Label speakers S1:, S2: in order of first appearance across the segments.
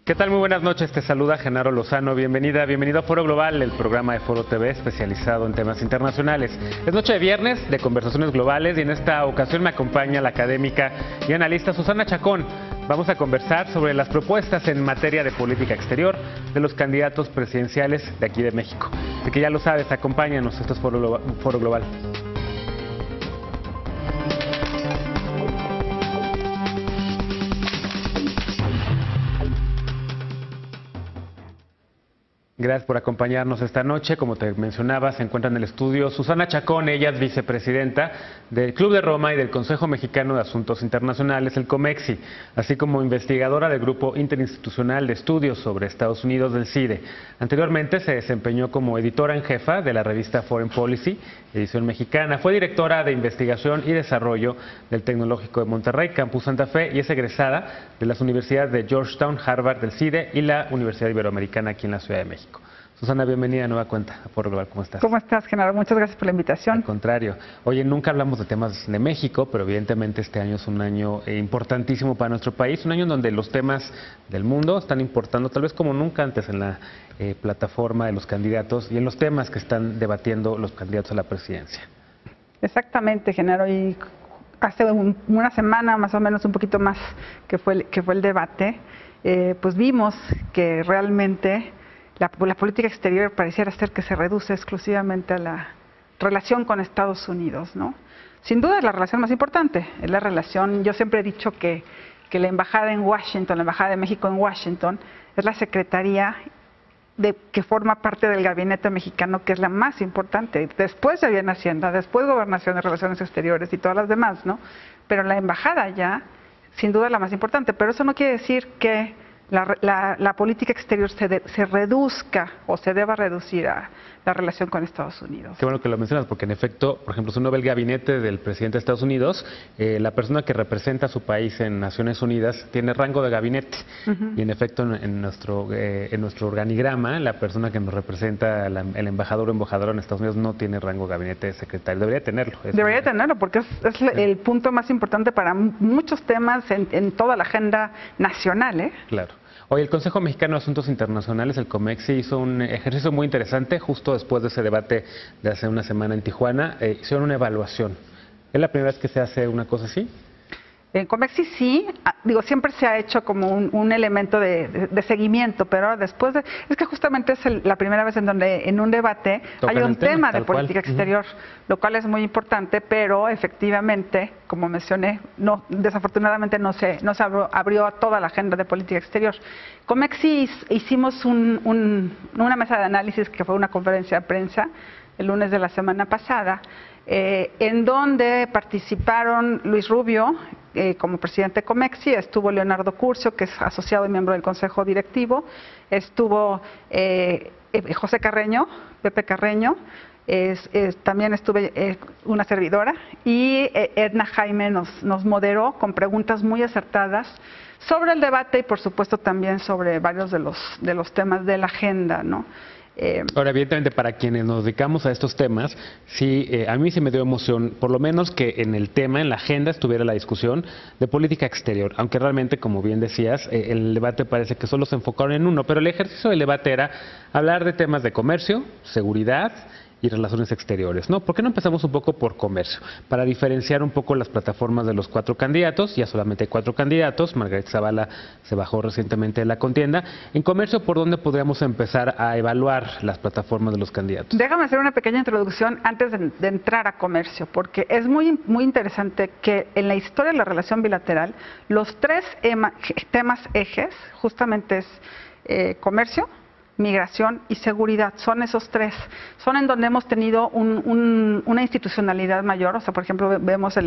S1: ¿Qué tal? Muy buenas noches, te saluda Genaro Lozano, bienvenido a Foro Global, el programa de Foro TV especializado en temas internacionales. Es noche de viernes de conversaciones globales y en esta ocasión me acompaña la académica y analista Susana Chacón. Vamos a conversar sobre las propuestas en materia de política exterior de los candidatos presidenciales de aquí de México. Así que ya lo sabes, acompáñanos, esto es Foro Global. Gracias por acompañarnos esta noche. Como te mencionaba, se encuentra en el estudio Susana Chacón, ella es vicepresidenta del Club de Roma y del Consejo Mexicano de Asuntos Internacionales, el COMEXI, así como investigadora del Grupo Interinstitucional de Estudios sobre Estados Unidos del CIDE. Anteriormente se desempeñó como editora en jefa de la revista Foreign Policy, edición mexicana. Fue directora de Investigación y Desarrollo del Tecnológico de Monterrey, Campus Santa Fe, y es egresada de las universidades de Georgetown, Harvard del CIDE y la Universidad Iberoamericana aquí en la Ciudad de México. Susana, bienvenida a nueva cuenta a Foro Global. ¿Cómo estás?
S2: ¿Cómo estás, Genaro? Muchas gracias por la invitación.
S1: Al contrario. Oye, nunca hablamos de temas de México, pero evidentemente este año es un año importantísimo para nuestro país, un año en donde los temas del mundo están importando tal vez como nunca antes en la plataforma de los candidatos y en los temas que están debatiendo los candidatos a la presidencia.
S2: Exactamente, Genaro. Y hace una semana, más o menos un poquito más, que fue el debate, pues vimos que realmente la política exterior pareciera ser que se reduce exclusivamente a la relación con Estados Unidos, ¿no? Sin duda es la relación más importante, es la relación, yo siempre he dicho que la embajada en Washington, la embajada de México en Washington, es la secretaría que forma parte del gabinete mexicano, que es la más importante. Después ya viene Hacienda, después Gobernación de Relaciones Exteriores y todas las demás, ¿no? Pero la embajada ya, sin duda es la más importante, pero eso no quiere decir que la política exterior se reduzca o se deba reducir a la relación con Estados Unidos.
S1: Qué bueno que lo mencionas, porque en efecto, por ejemplo, si uno ve el gabinete del presidente de Estados Unidos, la persona que representa a su país en Naciones Unidas tiene rango de gabinete. Y en efecto, en nuestro organigrama, la persona que nos representa, el embajador o embajadora en Estados Unidos, no tiene rango de gabinete de secretario. Debería tenerlo.
S2: Debería tenerlo, porque es el punto más importante para muchos temas en toda la agenda nacional,
S1: Claro. Hoy el Consejo Mexicano de Asuntos Internacionales, el COMEXI, hizo un ejercicio muy interesante justo después de ese debate de hace una semana en Tijuana. Hicieron una evaluación. ¿Es la primera vez que se hace una cosa así?
S2: En COMEXI sí, siempre se ha hecho como un elemento de seguimiento, pero después es que justamente es la primera vez en donde en un debate hay un tema de política exterior, lo cual es muy importante, pero efectivamente, como mencioné, desafortunadamente no se abrió a toda la agenda de política exterior. COMEXI hicimos una mesa de análisis que fue una conferencia de prensa el lunes de la semana pasada, en donde participaron Luis Rubio como presidente de COMEXI, estuvo Leonardo Curcio, que es asociado y miembro del Consejo Directivo, estuvo José Carreño, Pepe Carreño, también estuve una servidora, y Edna Jaime nos moderó con preguntas muy acertadas sobre el debate y por supuesto también sobre varios de los temas de la agenda, ¿no?
S1: Ahora, evidentemente, para quienes nos dedicamos a estos temas, sí, a mí se me dio emoción, por lo menos que en el tema, en la agenda, estuviera la discusión de política exterior, aunque realmente, como bien decías, el debate parece que solo se enfocaron en uno, pero el ejercicio del debate era hablar de temas de comercio, seguridad y relaciones exteriores, ¿no? ¿Por qué no empezamos un poco por comercio? Para diferenciar un poco las plataformas de los 4 candidatos, ya solamente hay 4 candidatos, Margarita Zavala se bajó recientemente de la contienda. En comercio, ¿por dónde podríamos empezar a evaluar las plataformas de los candidatos?
S2: Déjame hacer una pequeña introducción antes de entrar a comercio, porque es muy interesante que en la historia de la relación bilateral, los 3 temas ejes justamente es comercio, migración y seguridad, son esos 3, son en donde hemos tenido una institucionalidad mayor. O sea, por ejemplo, vemos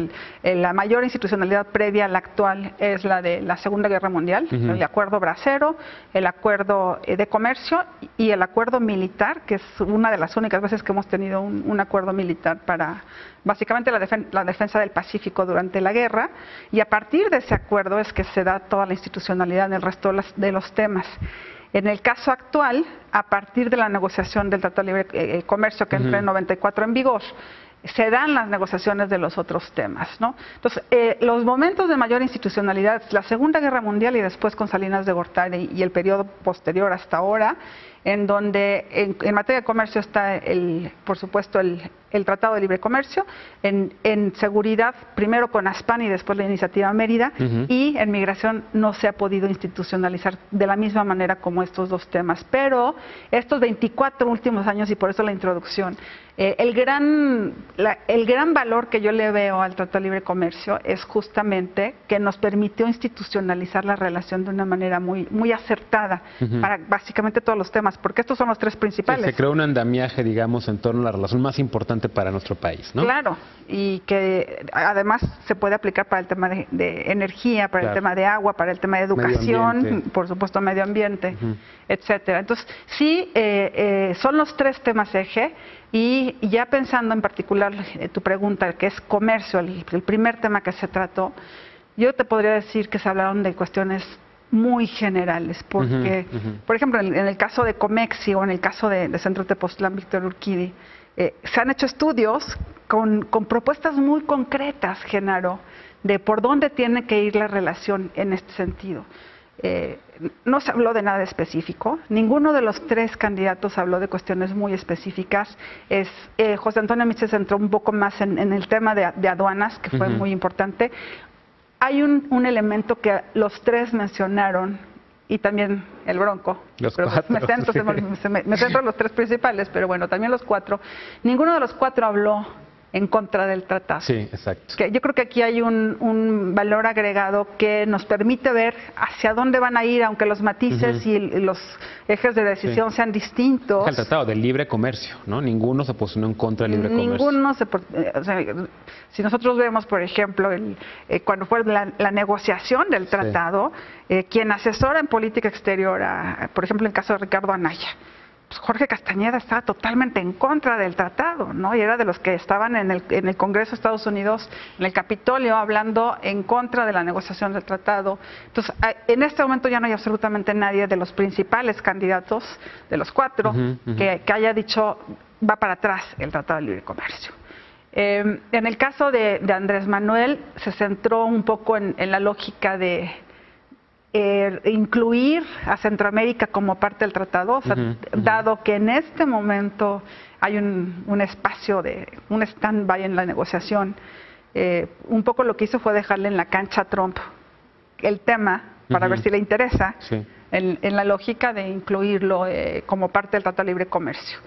S2: la mayor institucionalidad previa a la actual es la de la Segunda Guerra Mundial, el Acuerdo Bracero, el Acuerdo de Comercio y el Acuerdo Militar, que es una de las únicas veces que hemos tenido un acuerdo militar para básicamente la defensa del Pacífico durante la guerra, y a partir de ese acuerdo es que se da toda la institucionalidad en el resto de los temas. En el caso actual, a partir de la negociación del Tratado de Libre Comercio que entró en 94 en vigor, se dan las negociaciones de los otros temas, ¿no? Entonces, los momentos de mayor institucionalidad, la Segunda Guerra Mundial y después con Salinas de Gortari y el periodo posterior hasta ahora, en donde en materia de comercio está, por supuesto, el Tratado de Libre Comercio, en seguridad, primero con ASPAN y después la Iniciativa Mérida, y en migración no se ha podido institucionalizar de la misma manera como estos dos temas. Pero estos 24 últimos años, y por eso la introducción, el gran valor que yo le veo al Tratado de Libre Comercio es justamente que nos permitió institucionalizar la relación de una manera muy acertada para básicamente todos los temas, porque estos son los tres principales.
S1: Se creó un andamiaje, digamos, en torno a la relación más importante para nuestro país, ¿no?
S2: Claro, y que además se puede aplicar para el tema de energía, para el tema de agua, para el tema de educación, por supuesto medio ambiente, etcétera. Entonces, sí, son los tres temas eje. Y ya pensando en particular tu pregunta, que es comercio, el primer tema que se trató, yo te podría decir que se hablaron de cuestiones muy generales, porque, por ejemplo, en el caso de Comexi o en el caso de Centro Tepoztlán Víctor Urquidi, se han hecho estudios con propuestas muy concretas, Genaro, de por dónde tiene que ir la relación en este sentido. No se habló de nada específico, ninguno de los tres candidatos habló de cuestiones muy específicas. José Antonio Meade se centró un poco más en el tema de aduanas, que fue muy importante. Hay un elemento que los tres mencionaron, y también el Bronco.
S1: Los cuatro.
S2: Me centro en los tres principales, pero bueno, también los cuatro. Ninguno de los cuatro habló en contra del tratado.
S1: Sí, exacto.
S2: Yo creo que aquí hay un valor agregado que nos permite ver hacia dónde van a ir, aunque los matices y los ejes de decisión sean distintos.
S1: El tratado de libre comercio, ¿no? Ninguno se posicionó en contra del libre comercio.
S2: O sea, si nosotros vemos, por ejemplo, cuando fue la negociación del tratado, quien asesora en política exterior, por ejemplo, en el caso de Ricardo Anaya, Jorge Castañeda estaba totalmente en contra del tratado, ¿no? Y era de los que estaban en el Congreso de Estados Unidos, en el Capitolio, hablando en contra de la negociación del tratado. Entonces, en este momento ya no hay absolutamente nadie de los principales candidatos, de los cuatro, que haya dicho va para atrás el Tratado de Libre Comercio. En el caso de Andrés Manuel, se centró un poco en la lógica de incluir a Centroamérica como parte del tratado, o sea, dado que en este momento hay un espacio un stand-by en la negociación, un poco lo que hizo fue dejarle en la cancha a Trump el tema para ver si le interesa, en la lógica de incluirlo como parte del Tratado de Libre Comercio.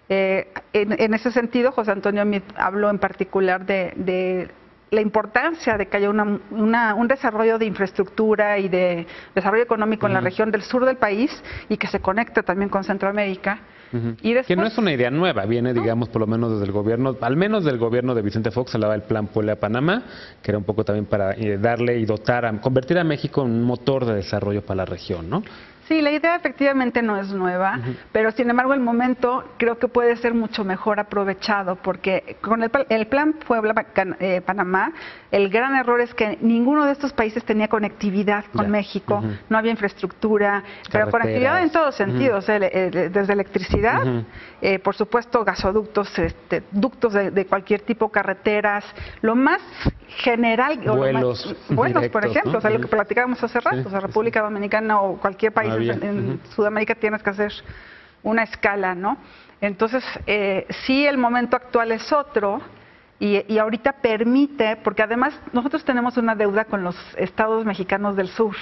S2: En ese sentido, José Antonio Meade habló en particular de la importancia de que haya un desarrollo de infraestructura y de desarrollo económico en la región del sur del país y que se conecte también con Centroamérica. Y después,
S1: que no es una idea nueva, viene, digamos, por lo menos desde el gobierno, al menos del gobierno de Vicente Fox, se hablaba el plan Puebla-Panamá, que era un poco también para darle y convertir a México en un motor de desarrollo para la región, ¿no?
S2: Sí, la idea efectivamente no es nueva, pero sin embargo el momento creo que puede ser mucho mejor aprovechado, porque con el plan Puebla-Panamá, el gran error es que ninguno de estos países tenía conectividad con México, no había infraestructura, pero conectividad en todos sentidos, desde electricidad, por supuesto gasoductos, ductos de cualquier tipo, carreteras, lo más general,
S1: vuelos,
S2: por ejemplo, ¿no? O sea, lo que platicábamos hace rato, o sea, República Dominicana o cualquier país en Sudamérica tienes que hacer una escala, ¿no? Entonces, sí, el momento actual es otro y ahorita permite, porque además nosotros tenemos una deuda con los estados mexicanos del sur.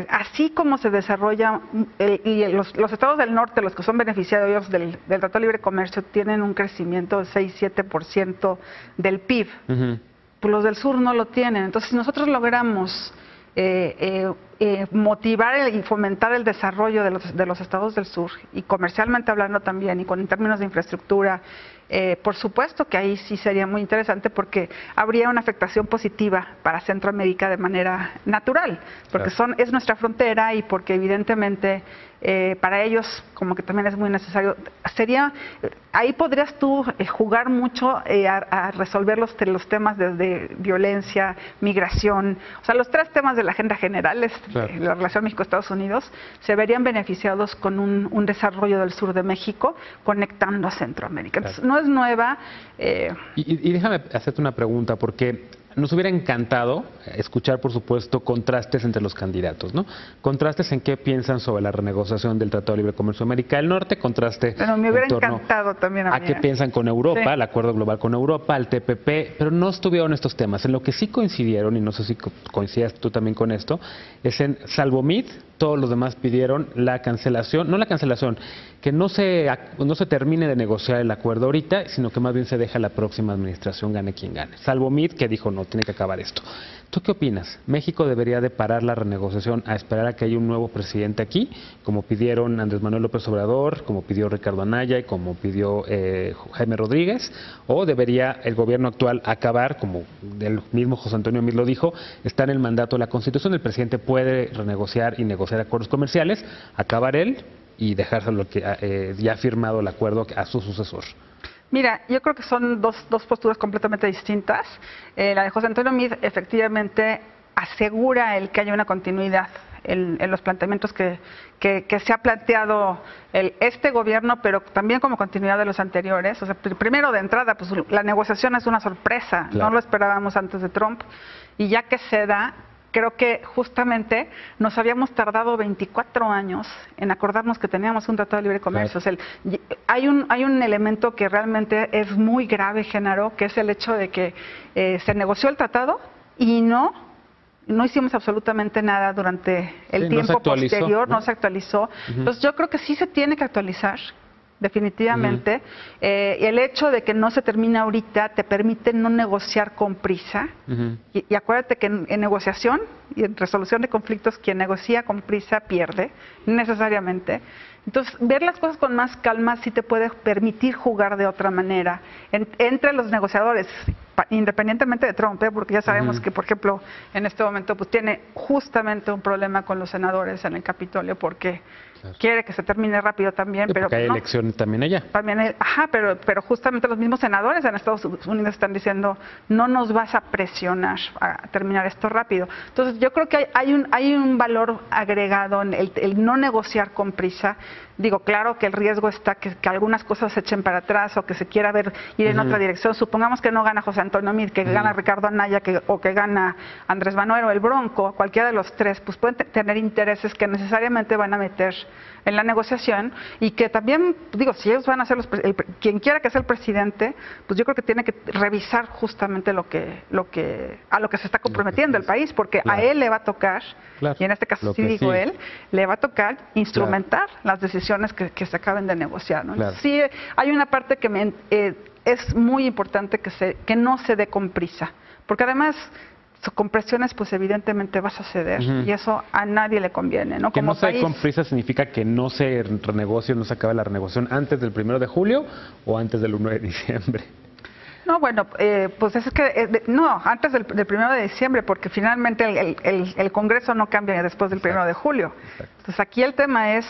S2: Así como se desarrolla, y los estados del norte, los que son beneficiarios del Tratado de Libre Comercio, tienen un crecimiento de 6-7% del PIB. Pues los del sur no lo tienen. Entonces, si nosotros logramos motivar y fomentar el desarrollo de los estados del sur, y comercialmente hablando también, y en términos de infraestructura, por supuesto que ahí sí sería muy interesante, porque habría una afectación positiva para Centroamérica de manera natural, porque es nuestra frontera y porque evidentemente para ellos como que también es muy necesario. Ahí podrías tú jugar mucho a resolver los temas desde violencia, migración, o sea, los tres temas de la agenda general la relación México-Estados Unidos, se verían beneficiados con un desarrollo del sur de México conectando a Centroamérica. Entonces, no es nueva.
S1: Y déjame hacerte una pregunta, porque nos hubiera encantado escuchar, por supuesto, contrastes entre los candidatos, ¿no? Contrastes en qué piensan sobre la renegociación del Tratado de Libre Comercio de América del Norte, contraste
S2: pero me hubiera encantado también
S1: a qué piensan con Europa, el acuerdo global con Europa, el TPP, pero no estuvieron estos temas. En lo que sí coincidieron, y no sé si coincidas tú también con esto, es en salvo MIT, todos los demás pidieron la cancelación, no la cancelación, que no se termine de negociar el acuerdo ahorita, sino que más bien se deja a la próxima administración, gane quien gane. Salvo MIT, que dijo no, tiene que acabar esto. ¿Tú qué opinas? ¿México debería de parar la renegociación a esperar a que haya un nuevo presidente aquí, como pidieron Andrés Manuel López Obrador, como pidió Ricardo Anaya y como pidió Jaime Rodríguez? ¿O debería el gobierno actual acabar, como el mismo José Antonio Meade lo dijo, está en el mandato de la Constitución, el presidente puede renegociar y negociar acuerdos comerciales, acabar él y dejárselo que ya ha firmado el acuerdo a su sucesor?
S2: Mira, yo creo que son dos posturas completamente distintas. La de José Antonio Meade efectivamente asegura el que haya una continuidad en los planteamientos que se ha planteado este gobierno, pero también como continuidad de los anteriores. O sea, primero de entrada, pues la negociación es una sorpresa, claro. No lo esperábamos antes de Trump, y ya que se da, creo que justamente nos habíamos tardado 24 años en acordarnos que teníamos un tratado de libre comercio. Claro. O sea, hay un elemento que realmente es muy grave, Genaro, que es el hecho de que se negoció el tratado y no hicimos absolutamente nada durante el tiempo posterior, no se actualizó. Entonces yo creo que sí se tiene que actualizar. Definitivamente. El hecho de que no se termine ahorita te permite no negociar con prisa. Y acuérdate que en negociación y en resolución de conflictos, quien negocia con prisa pierde, necesariamente. Entonces, ver las cosas con más calma sí te puede permitir jugar de otra manera entre los negociadores, independientemente de Trump, porque ya sabemos que, por ejemplo, en este momento pues tiene justamente un problema con los senadores en el Capitolio porque quiere que se termine rápido también,
S1: sí,
S2: pero
S1: hay elecciones también allá.
S2: También pero justamente los mismos senadores en Estados Unidos están diciendo no nos vas a presionar a terminar esto rápido. Entonces yo creo que hay un valor agregado en el no negociar con prisa. Digo, claro que el riesgo está que algunas cosas se echen para atrás o que se quiera ir en otra dirección. Supongamos que no gana José Antonio Meade, que gana Ricardo Anaya o que gana Andrés Manuel o el Bronco, cualquiera de los tres, pues pueden tener intereses que necesariamente van a meter en la negociación y que también, digo, si ellos van a ser quien quiera que sea el presidente, pues yo creo que tiene que revisar justamente a lo que se está comprometiendo el país, porque a él le va a tocar, y en este caso sí digo él, le va a tocar instrumentar las decisiones que se acaben de negociar, ¿no? Sí, hay una parte que es muy importante que no se dé con prisa, porque además con presiones pues evidentemente vas a ceder y eso a nadie le conviene, ¿no?
S1: Que como no se dé con prisa significa que no se renegocie, no se acabe la renegociación antes del 1 de julio o antes del 1 de diciembre.
S2: No, bueno, pues es que no, antes del 1 de diciembre, porque finalmente el Congreso no cambia después del 1 de julio. Exacto. Entonces aquí el tema es,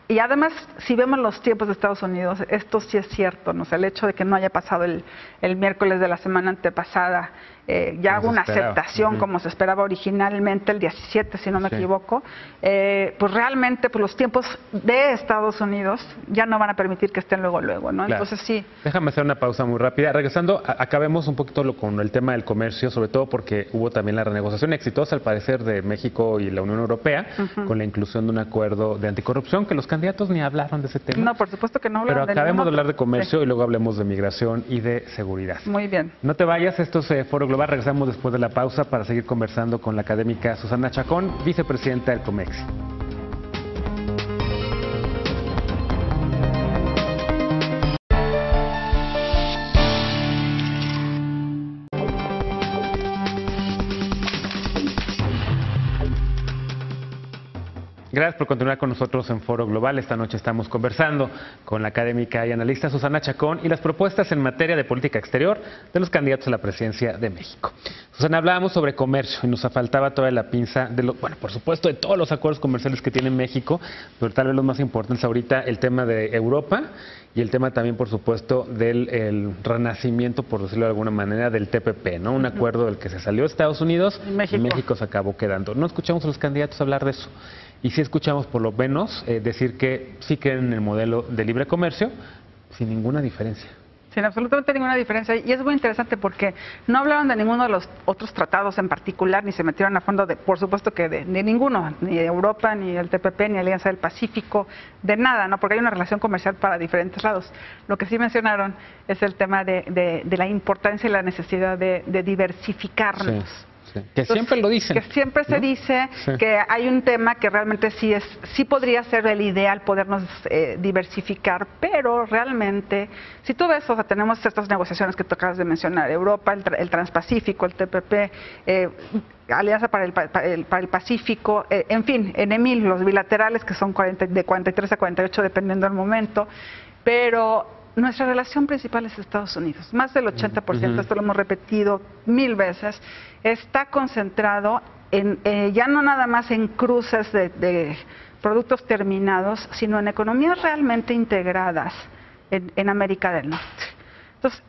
S2: y además si vemos los tiempos de Estados Unidos, esto sí es cierto, ¿no? O sea, el hecho de que no haya pasado el miércoles de la semana antepasada, ya hubo una aceptación como se esperaba originalmente el 17, si no me equivoco, pues realmente pues los tiempos de Estados Unidos ya no van a permitir que estén luego, ¿no? Claro. Entonces sí.
S1: Déjame hacer una pausa muy rápida. Regresando, acabemos un poquito con el tema del comercio, sobre todo porque hubo también la renegociación exitosa, al parecer, de México y la Unión Europea, con la inclusión de un acuerdo de anticorrupción, que los candidatos ni hablaron de ese tema.
S2: No, por supuesto que no hablaron.
S1: Pero acabemos de hablar de comercio y luego hablemos de migración y de seguridad.
S2: Muy bien.
S1: No te vayas, esto es Foro Global. Regresamos después de la pausa para seguir conversando con la académica Susana Chacón, vicepresidenta del COMEXI. Gracias por continuar con nosotros en Foro Global. Esta noche estamos conversando con la académica y analista Susana Chacón y las propuestas en materia de política exterior de los candidatos a la presidencia de México. Susana, hablábamos sobre comercio y nos faltaba toda la pinza de bueno, por supuesto, de todos los acuerdos comerciales que tiene México, pero tal vez los más importantes ahorita, el tema de Europa y el tema también, por supuesto, del renacimiento, por decirlo de alguna manera, del TPP, ¿no? Un acuerdo del que se salió Estados Unidos y México se acabó quedando. No escuchamos a los candidatos hablar de eso. Y sí escuchamos, por lo menos, decir que sí creen en el modelo de libre comercio, sin ninguna diferencia.
S2: Sin absolutamente ninguna diferencia. Y es muy interesante porque no hablaron de ninguno de los otros tratados en particular, ni se metieron a fondo, por supuesto que de ninguno, ni de Europa, ni el TPP, ni Alianza del Pacífico, de nada, ¿no? Porque hay una relación comercial para diferentes lados. Lo que sí mencionaron es el tema de la importancia y la necesidad de diversificarnos.
S1: Sí. Que entonces, siempre lo dicen.
S2: Que siempre se dice que hay un tema que realmente sí podría ser el ideal podernos diversificar, pero realmente, si tú ves, o sea, tenemos estas negociaciones que tú acabas de mencionar, Europa, el Transpacífico, el TPP, Alianza para el Pacífico, en fin, en EMIL, los bilaterales que son de 43 a 48 dependiendo del momento, pero nuestra relación principal es Estados Unidos. Más del 80%, esto lo hemos repetido 1000 veces, está concentrado en ya no nada más en cruces de productos terminados, sino en economías realmente integradas en América del Norte. Entonces,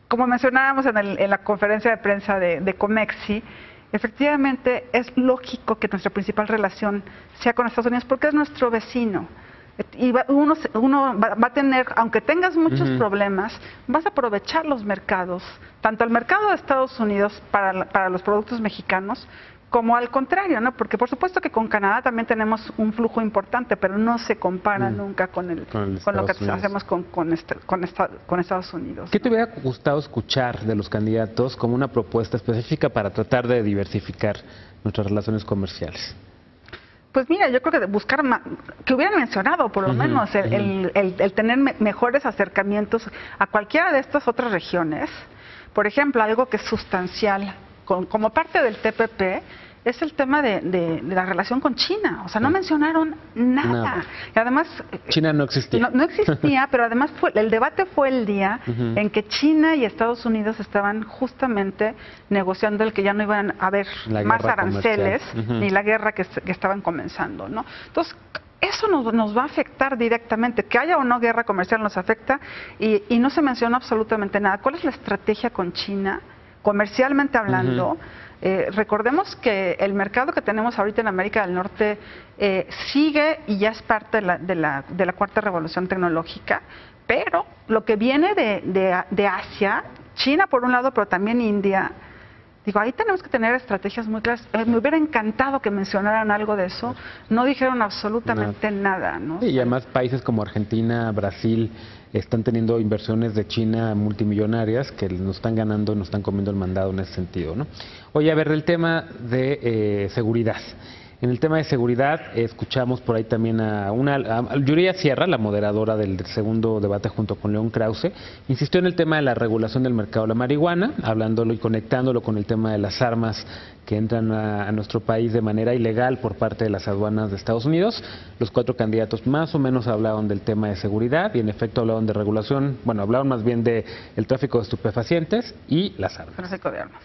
S2: como mencionábamos en la conferencia de prensa de Comexi, efectivamente es lógico que nuestra principal relación sea con Estados Unidos porque es nuestro vecino. Y uno va a tener, aunque tengas muchos problemas, vas a aprovechar los mercados, tanto el mercado de Estados Unidos para los productos mexicanos, como al contrario, ¿no? Porque por supuesto que con Canadá también tenemos un flujo importante, pero no se compara nunca con lo que hacemos con Estados Unidos.
S1: ¿Qué te hubiera gustado escuchar de los candidatos como una propuesta específica para tratar de diversificar nuestras relaciones comerciales?
S2: Pues mira, yo creo que buscar que hubieran mencionado por lo menos el tener mejores acercamientos a cualquiera de estas otras regiones. Por ejemplo, algo que es sustancial como parte del TPP es el tema de la relación con China. O sea, no mencionaron nada. Y además,
S1: China no existía.
S2: No existía, pero además el debate fue el día en que China y Estados Unidos estaban justamente negociando el que ya no iban a haber más aranceles ni la guerra que estaban comenzando, ¿no? Entonces, eso nos va a afectar directamente. Que haya o no guerra comercial nos afecta y no se mencionó absolutamente nada. ¿Cuál es la estrategia con China, comercialmente hablando? Recordemos que el mercado que tenemos ahorita en América del Norte sigue y ya es parte de la cuarta revolución tecnológica, pero lo que viene de Asia, China por un lado, pero también India, digo, ahí tenemos que tener estrategias muy claras. Me hubiera encantado que mencionaran algo de eso, no dijeron absolutamente nada, ¿no?
S1: Sí, y además países como Argentina, Brasil, están teniendo inversiones de China multimillonarias que nos están ganando, nos están comiendo el mandado en ese sentido, ¿no? Oye, a ver, del tema de seguridad. En el tema de seguridad, escuchamos por ahí también a Yuridia Sierra, la moderadora del segundo debate junto con León Krause, insistió en el tema de la regulación del mercado de la marihuana, hablándolo y conectándolo con el tema de las armas que entran a nuestro país de manera ilegal por parte de las aduanas de Estados Unidos. Los 4 candidatos más o menos hablaban del tema de seguridad y en efecto hablaban de regulación, bueno, hablaban más bien de el tráfico de estupefacientes y las armas.
S2: Tráfico de armas.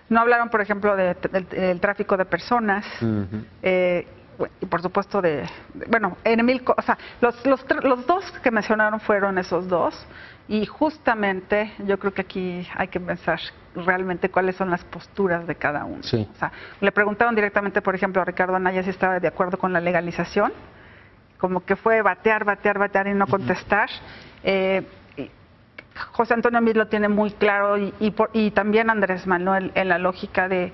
S2: No hablaron, por ejemplo, del tráfico de personas, y por supuesto bueno, en o sea, los dos que mencionaron fueron esos dos, y justamente yo creo que aquí hay que pensar realmente cuáles son las posturas de cada uno.
S1: Sí.
S2: O sea, le preguntaron directamente, por ejemplo, a Ricardo Anaya si estaba de acuerdo con la legalización, como que fue batear y no contestar. José Antonio Meade lo tiene muy claro y también Andrés Manuel en la lógica de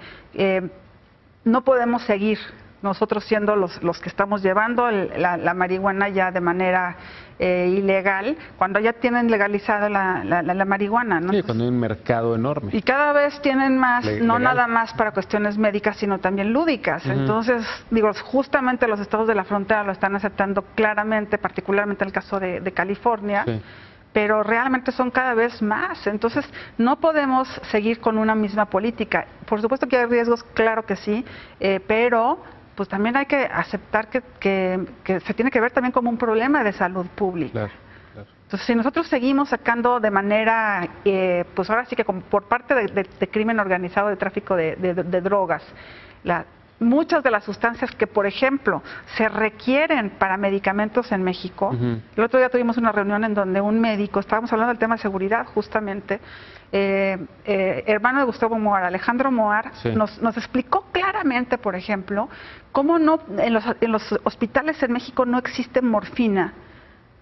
S2: no podemos seguir nosotros siendo los que estamos llevando la marihuana ya de manera ilegal, cuando ya tienen legalizado la marihuana, ¿no?
S1: Sí, cuando hay un mercado enorme.
S2: Y cada vez tienen más, no nada más para cuestiones médicas, sino también lúdicas. Entonces, digo, justamente los estados de la frontera lo están aceptando claramente, particularmente en el caso de California. Sí. Pero realmente son cada vez más. Entonces, no podemos seguir con una misma política. Por supuesto que hay riesgos, claro que sí, pero pues también hay que aceptar que se tiene que ver también como un problema de salud pública.
S1: Claro, claro.
S2: Entonces, si nosotros seguimos sacando de manera, pues ahora sí que como por parte de crimen organizado, de tráfico de drogas, muchas de las sustancias que, por ejemplo, se requieren para medicamentos en México. El otro día tuvimos una reunión en donde un médico, estábamos hablando del tema de seguridad justamente, hermano de Gustavo Moar, Alejandro Moar,
S1: sí,
S2: nos explicó claramente, por ejemplo, cómo no en los hospitales en México no existe morfina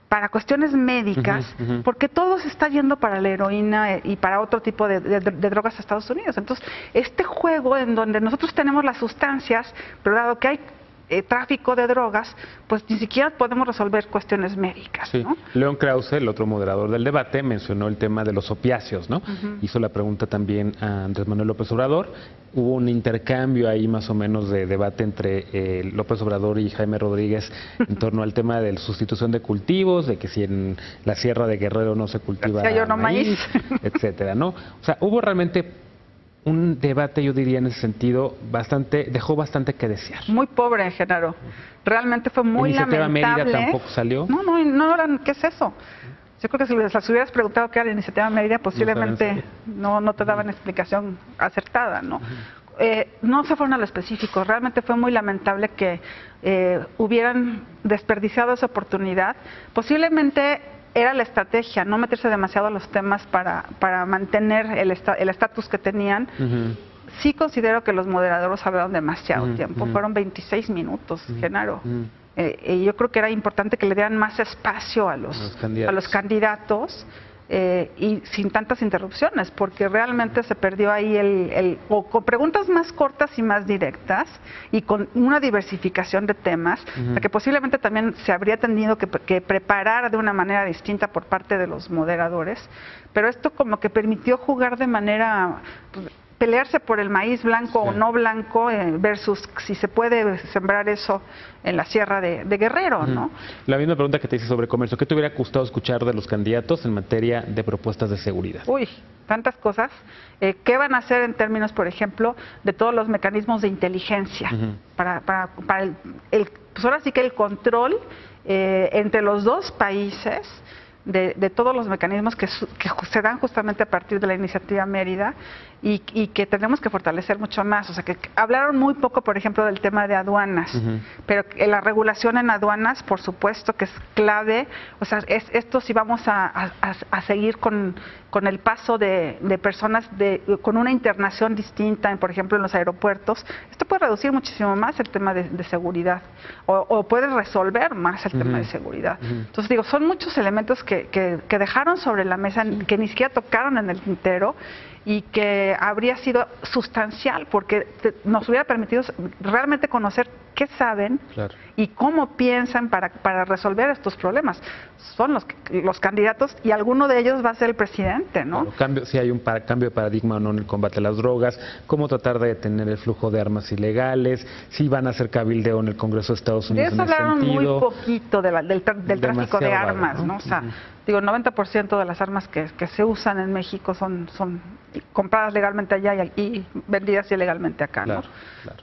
S2: para cuestiones médicas, porque todo se está yendo para la heroína y para otro tipo de drogas a Estados Unidos. Entonces, este juego en donde nosotros tenemos las sustancias, pero dado que hay tráfico de drogas, pues ni siquiera podemos resolver cuestiones médicas,
S1: sí,
S2: ¿no?
S1: León Krause, el otro moderador del debate, mencionó el tema de los opiáceos, ¿no? Hizo la pregunta también a Andrés Manuel López Obrador. Hubo un intercambio ahí más o menos de debate entre López Obrador y Jaime Rodríguez en torno al tema de la sustitución de cultivos, de que si en la Sierra de Guerrero no se cultiva maíz, etcétera, ¿no? O sea, hubo realmente un debate, yo diría, en ese sentido, dejó bastante que desear.
S2: Muy pobre, Genaro. Realmente fue muy
S1: lamentable.
S2: Iniciativa
S1: Mérida tampoco salió.
S2: No, ¿qué es eso? Yo creo que si les hubieras preguntado qué era la Iniciativa Mérida, posiblemente no te daban explicación acertada, ¿no? No se fueron a lo específico. Realmente fue muy lamentable que hubieran desperdiciado esa oportunidad. Posiblemente era la estrategia, no meterse demasiado a los temas para mantener el estatus que tenían. Sí considero que los moderadores hablaron demasiado tiempo, fueron 26 minutos, Genaro. Y yo creo que era importante que le dieran más espacio a los candidatos y sin tantas interrupciones, porque realmente se perdió ahí o con preguntas más cortas y más directas y con una diversificación de temas, que posiblemente también se habría tenido que preparar de una manera distinta por parte de los moderadores, pero esto como que permitió jugar de manera pelearse por el maíz blanco o no blanco versus si se puede sembrar eso en la Sierra de Guerrero, ¿no?
S1: La misma pregunta que te hice sobre comercio. ¿Qué te hubiera gustado escuchar de los candidatos en materia de propuestas de seguridad?
S2: Uy, tantas cosas. ¿Qué van a hacer en términos, por ejemplo, de todos los mecanismos de inteligencia? Para pues ahora sí que el control entre los dos países de todos los mecanismos que se dan justamente a partir de la Iniciativa Mérida y que tenemos que fortalecer mucho más. O sea, que hablaron muy poco, por ejemplo, del tema de aduanas, pero la regulación en aduanas, por supuesto, que es clave. O sea, esto si vamos a seguir con el paso de personas con una internación distinta, por ejemplo, en los aeropuertos, esto puede reducir muchísimo más el tema de seguridad o puede resolver más el tema de seguridad. Entonces, digo, son muchos elementos que dejaron sobre la mesa, que ni siquiera tocaron en el tintero y que habría sido sustancial porque nos hubiera permitido realmente conocer qué saben y cómo piensan para resolver estos problemas. Son los candidatos y alguno de ellos va a ser el presidente, ¿no?
S1: Si hay un cambio de paradigma o no en el combate a las drogas, cómo tratar de detener el flujo de armas ilegales, si van a hacer cabildeo en el Congreso de Estados Unidos.
S2: De eso hablaron muy poquito del tráfico de armas, vago, ¿no? O sea, digo, el 90% de las armas que se usan en México son compradas legalmente allá y vendidas ilegalmente acá, ¿no?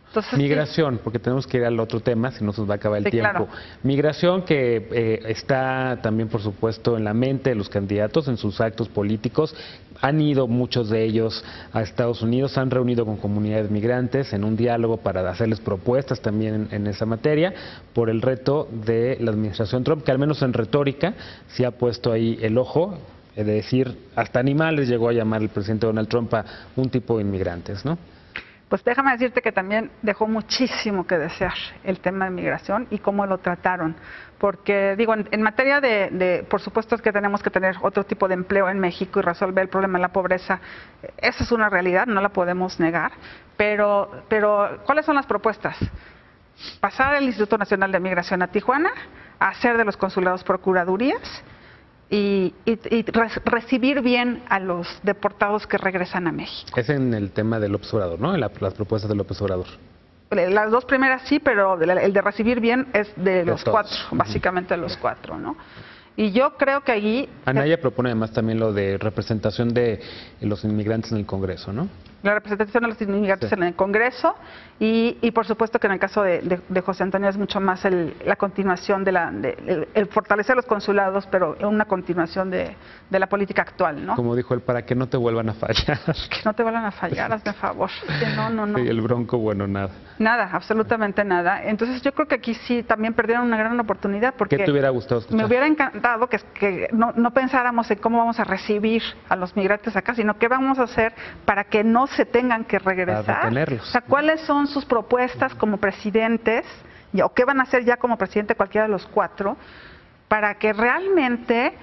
S2: Entonces,
S1: migración, porque tenemos que ir al otro tema, si no se nos va a acabar el tiempo. Claro. Migración que está también, por supuesto, en la mente de los candidatos, en sus actos políticos. Han ido muchos de ellos a Estados Unidos, se han reunido con comunidades migrantes en un diálogo para hacerles propuestas también en esa materia, por el reto de la administración Trump, que al menos en retórica sí ha puesto ahí el ojo, de decir, hasta animales llegó a llamar el presidente Donald Trump a un tipo de inmigrantes, ¿no?
S2: Pues déjame decirte que también dejó muchísimo que desear el tema de migración y cómo lo trataron. Porque, digo, en materia por supuesto es que tenemos que tener otro tipo de empleo en México y resolver el problema de la pobreza. Esa es una realidad, no la podemos negar. Pero ¿cuáles son las propuestas? Pasar el Instituto Nacional de Migración a Tijuana, hacer de los consulados procuradurías y recibir bien a los deportados que regresan a México.
S1: Es en el tema del López Obrador, ¿no? Las propuestas de López Obrador.
S2: Las dos primeras sí, pero el de recibir bien es de los cuatro, básicamente de los cuatro, ¿no? Y yo creo que allí...
S1: Anaya propone además también lo de representación de los inmigrantes en el Congreso, ¿no?
S2: la representación de los inmigrantes en el Congreso y por supuesto que en el caso de José Antonio es mucho más la continuación el fortalecer los consulados, pero una continuación de la política actual, ¿no?
S1: Como dijo él, para que no te vuelvan a fallar.
S2: Que no te vuelvan a fallar, hazme favor. Que no.
S1: Sí, el Bronco, bueno, nada.
S2: Nada, absolutamente nada. Entonces yo creo que aquí sí también perdieron una gran oportunidad porque...
S1: ¿Qué te hubiera gustado escuchar?
S2: Me hubiera encantado que no pensáramos en cómo vamos a recibir a los migrantes acá, sino qué vamos a hacer para que no se tengan que regresar.
S1: Para detenerlos.
S2: O sea, ¿cuáles son sus propuestas como presidentes o qué van a hacer ya como presidente cualquiera de los cuatro para que realmente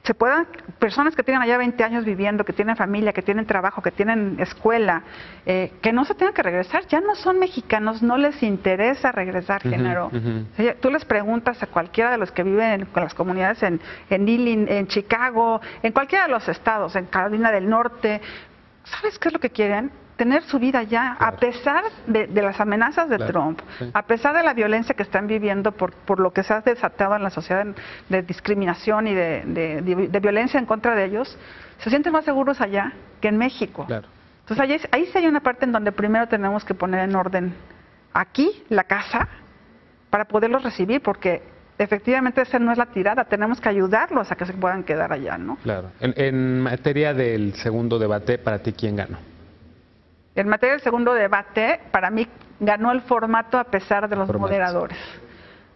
S2: se puedan, personas que tienen allá 20 años viviendo, que tienen familia, que tienen trabajo, que tienen escuela, que no se tengan que regresar, ya no son mexicanos, no les interesa regresar, Genaro. O sea, tú les preguntas a cualquiera de los que viven con las comunidades en Illinois, en Chicago, en cualquiera de los estados, en Carolina del Norte, ¿sabes qué es lo que quieren? Tener su vida ya, claro. A pesar de las amenazas de Trump, sí. A pesar de la violencia que están viviendo por lo que se ha desatado en la sociedad de discriminación y de violencia en contra de ellos, se sienten más seguros allá que en México.
S1: Claro.
S2: Entonces ahí sí hay una parte en donde primero tenemos que poner en orden aquí la casa para poderlos recibir, porque efectivamente esa no es la tirada, tenemos que ayudarlos a que se puedan quedar allá, ¿no?
S1: Claro. En materia del segundo debate, ¿para ti quién ganó?
S2: En materia del segundo debate, para mí ganó el formato a pesar de los moderadores,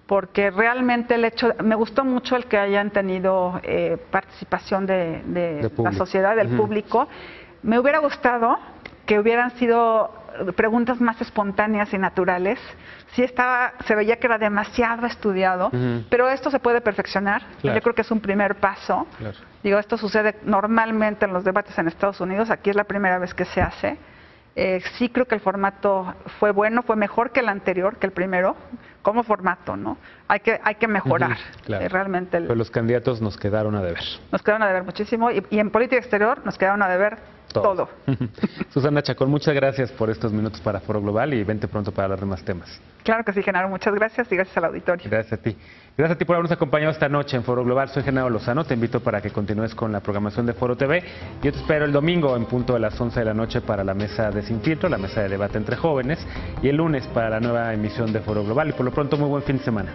S2: porque realmente me gustó mucho el que hayan tenido participación de la sociedad, del público. Me hubiera gustado que hubieran sido preguntas más espontáneas y naturales. Sí se veía que era demasiado estudiado, pero esto se puede perfeccionar. Claro. Yo creo que es un primer paso. Claro. Digo, esto sucede normalmente en los debates en Estados Unidos, aquí es la primera vez que se hace. Sí creo que el formato fue bueno, fue mejor que el anterior, que el primero, como formato, ¿no? Hay que mejorar
S1: claro.
S2: Realmente.
S1: Pero los candidatos nos quedaron a deber.
S2: Nos quedaron a deber muchísimo y en política exterior nos quedaron a deber todo.
S1: Susana Chacón, muchas gracias por estos minutos para Foro Global y vente pronto para hablar de más temas.
S2: Claro que sí, Genaro, muchas gracias y gracias al auditorio.
S1: Gracias a ti. Gracias a ti por habernos acompañado esta noche en Foro Global. Soy Genaro Lozano, te invito para que continúes con la programación de Foro TV. Yo te espero el domingo en punto de las 11 de la noche para la mesa de Sin Filtro, la mesa de debate entre jóvenes, y el lunes para la nueva emisión de Foro Global. Y por lo pronto, muy buen fin de semana.